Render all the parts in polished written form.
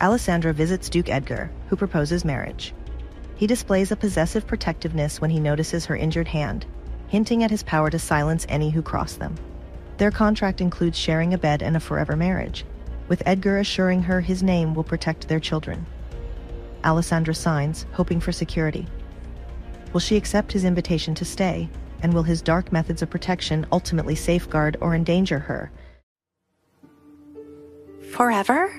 Alessandra visits Duke Edgar, who proposes marriage. He displays a possessive protectiveness when he notices her injured hand, hinting at his power to silence any who cross them. Their contract includes sharing a bed and a forever marriage, with Edgar assuring her his name will protect their children. Alessandra signs, hoping for security. Will she accept his invitation to stay, and will his dark methods of protection ultimately safeguard or endanger her? Forever?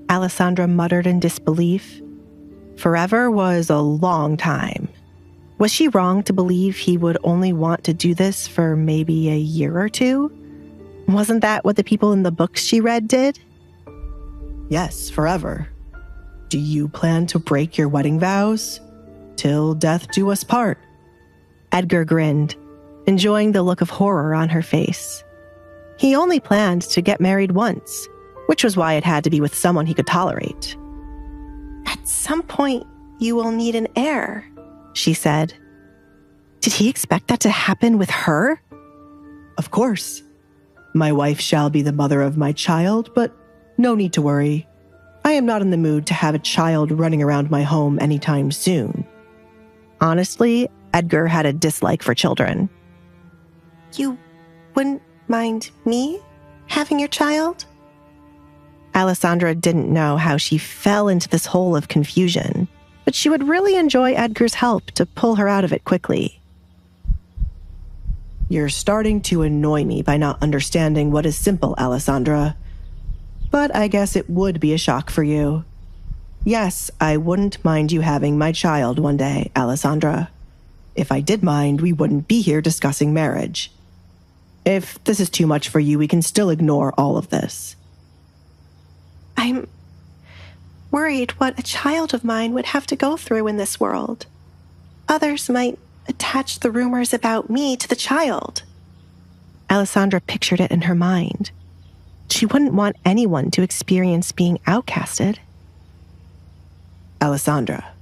Alessandra muttered in disbelief. Forever was a long time. Was she wrong to believe he would only want to do this for maybe a year or two? Wasn't that what the people in the books she read did? Yes, forever. Do you plan to break your wedding vows? Till death do us part. Edgar grinned, enjoying the look of horror on her face. He only planned to get married once, which was why it had to be with someone he could tolerate. At some point, you will need an heir, she said. Did he expect that to happen with her? Of course. My wife shall be the mother of my child, but no need to worry. I am not in the mood to have a child running around my home anytime soon. Honestly, Edgar had a dislike for children. You wouldn't mind me having your child? Alessandra didn't know how she fell into this hole of confusion, but she would really enjoy Edgar's help to pull her out of it quickly. You're starting to annoy me by not understanding what is simple, Alessandra. But I guess it would be a shock for you. Yes, I wouldn't mind you having my child one day, Alessandra. If I did mind, we wouldn't be here discussing marriage. If this is too much for you, we can still ignore all of this. I'm worried what a child of mine would have to go through in this world. Others might attach the rumors about me to the child. Alessandra pictured it in her mind. She wouldn't want anyone to experience being outcasted. Alessandra,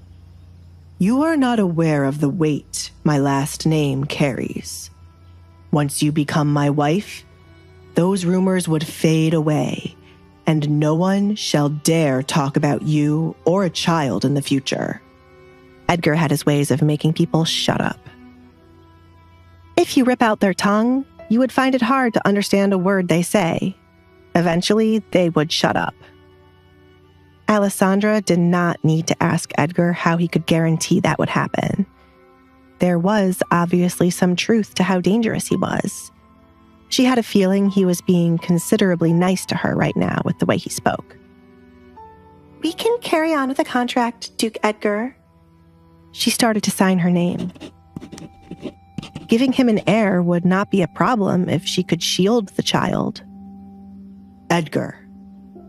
you are not aware of the weight my last name carries. Once you become my wife, those rumors would fade away, and no one shall dare talk about you or a child in the future. Edgar had his ways of making people shut up. If you rip out their tongue, you would find it hard to understand a word they say. Eventually, they would shut up. Alessandra did not need to ask Edgar how he could guarantee that would happen. There was obviously some truth to how dangerous he was. She had a feeling he was being considerably nice to her right now with the way he spoke. We can carry on with the contract, Duke Edgar. She started to sign her name. Giving him an heir would not be a problem if she could shield the child. Edgar,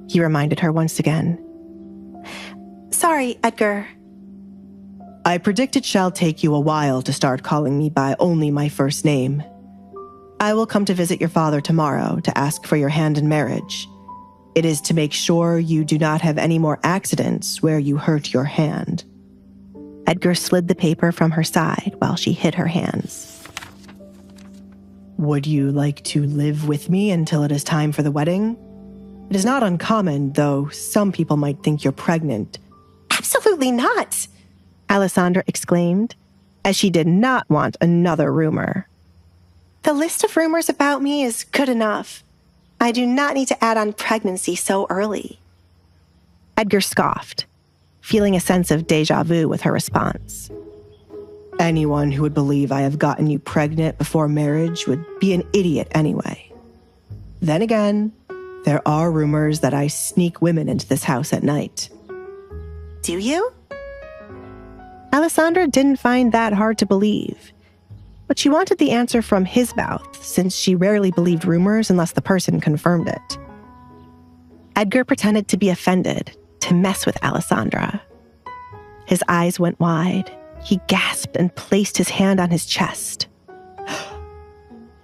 he reminded her once again. Sorry, Edgar. I predict it shall take you a while to start calling me by only my first name. I will come to visit your father tomorrow to ask for your hand in marriage. It is to make sure you do not have any more accidents where you hurt your hand. Edgar slid the paper from her side while she hid her hands. Would you like to live with me until it is time for the wedding? It is not uncommon, though some people might think you're pregnant. Absolutely not, Alessandra exclaimed, as she did not want another rumor. The list of rumors about me is good enough. I do not need to add on pregnancy so early. Edgar scoffed, feeling a sense of déjà vu with her response. Anyone who would believe I have gotten you pregnant before marriage would be an idiot anyway. Then again, there are rumors that I sneak women into this house at night. Do you? Alessandra didn't find that hard to believe, but she wanted the answer from his mouth since she rarely believed rumors unless the person confirmed it. Edgar pretended to be offended, to mess with Alessandra. His eyes went wide. He gasped and placed his hand on his chest.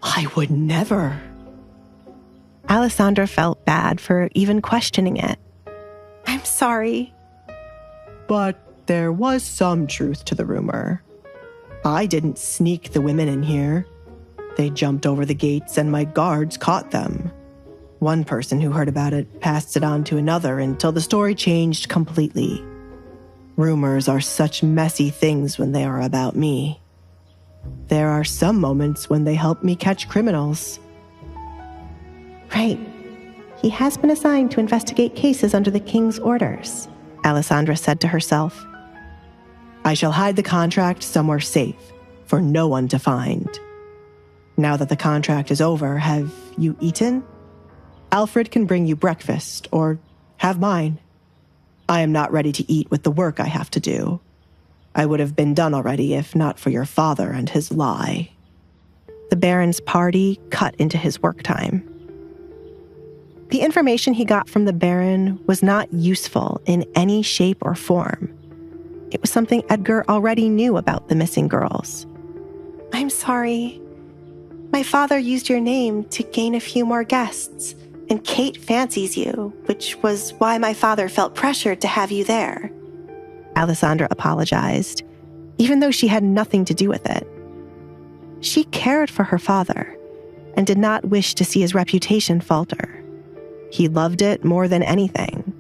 I would never. Alessandra felt bad for even questioning it. I'm sorry. But there was some truth to the rumor. I didn't sneak the women in here. They jumped over the gates and my guards caught them. One person who heard about it passed it on to another until the story changed completely. Rumors are such messy things when they are about me. There are some moments when they help me catch criminals. Right. He has been assigned to investigate cases under the king's orders, Alessandra said to herself. I shall hide the contract somewhere safe for no one to find. Now that the contract is over, have you eaten? Alfred can bring you breakfast, or have mine. I am not ready to eat with the work I have to do. I would have been done already if not for your father and his lie. The Baron's party cut into his work time. The information he got from the Baron was not useful in any shape or form. It was something Edgar already knew about the missing girls. I'm sorry. My father used your name to gain a few more guests, and Kate fancies you, which was why my father felt pressured to have you there. Alessandra apologized, even though she had nothing to do with it. She cared for her father and did not wish to see his reputation falter. He loved it more than anything.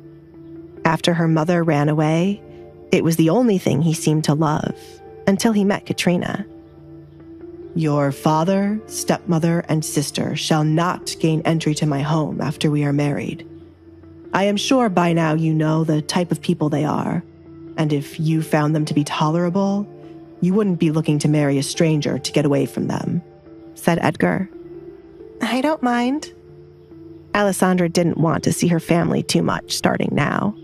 After her mother ran away, it was the only thing he seemed to love, until he met Katrina. Your father, stepmother, and sister shall not gain entry to my home after we are married. I am sure by now you know the type of people they are, and if you found them to be tolerable, you wouldn't be looking to marry a stranger to get away from them, said Edgar. I don't mind. Alessandra didn't want to see her family too much starting now.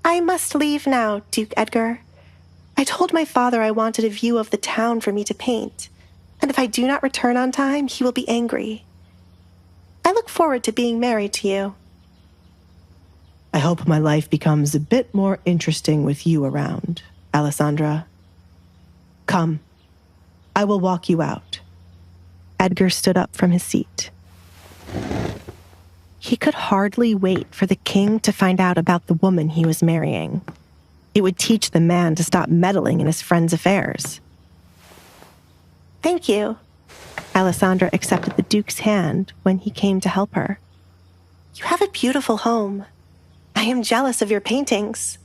I must leave now, Duke Edgar. I told my father I wanted a view of the town for me to paint, and if I do not return on time, he will be angry. I look forward to being married to you. I hope my life becomes a bit more interesting with you around, Alessandra. Come, I will walk you out. Edgar stood up from his seat. He could hardly wait for the king to find out about the woman he was marrying. It would teach the man to stop meddling in his friend's affairs. Thank you. Alessandra accepted the Duke's hand when he came to help her. You have a beautiful home. I am jealous of your paintings.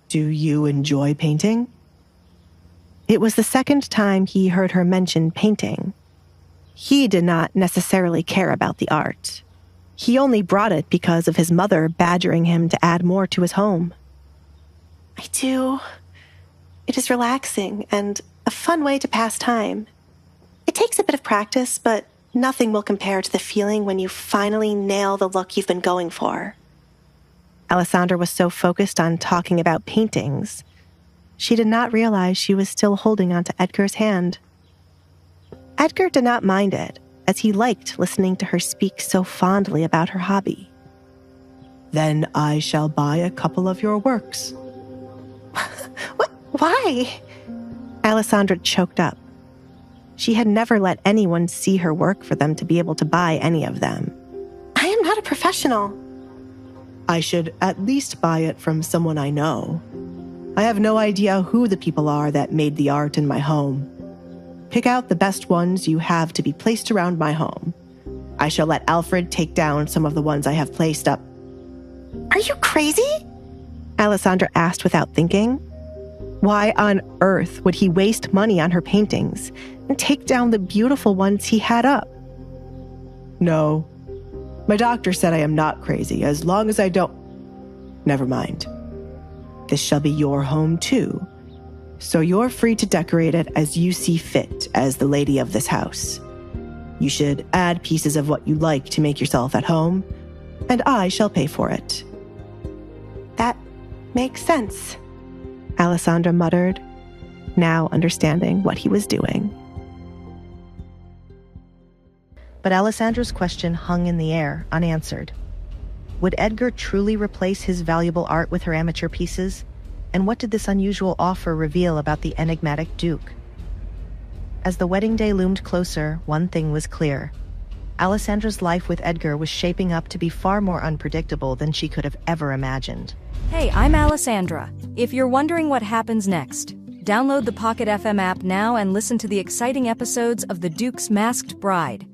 Do you enjoy painting? It was the second time he heard her mention painting. He did not necessarily care about the art. He only brought it because of his mother badgering him to add more to his home. I do. It is relaxing and a fun way to pass time. It takes a bit of practice, but nothing will compare to the feeling when you finally nail the look you've been going for. Alessandra was so focused on talking about paintings, she did not realize she was still holding onto Edgar's hand. Edgar did not mind it, as he liked listening to her speak so fondly about her hobby. Then I shall buy a couple of your works. What? Why? Alessandra choked up. She had never let anyone see her work for them to be able to buy any of them. I am not a professional. I should at least buy it from someone I know. I have no idea who the people are that made the art in my home. Pick out the best ones you have to be placed around my home. I shall let Alfred take down some of the ones I have placed up. Are you crazy? Alessandra asked without thinking. Why on earth would he waste money on her paintings and take down the beautiful ones he had up? No. My doctor said I am not crazy as long as I don't... Never mind. This shall be your home too. So you're free to decorate it as you see fit as the lady of this house. You should add pieces of what you like to make yourself at home, and I shall pay for it. That makes sense, Alessandra muttered, now understanding what he was doing. But Alessandra's question hung in the air, unanswered. Would Edgar truly replace his valuable art with her amateur pieces? And what did this unusual offer reveal about the enigmatic Duke? As the wedding day loomed closer, one thing was clear. Alessandra's life with Edgar was shaping up to be far more unpredictable than she could have ever imagined. Hey, I'm Alessandra. If you're wondering what happens next, download the Pocket FM app now and listen to the exciting episodes of The Duke's Masked Bride.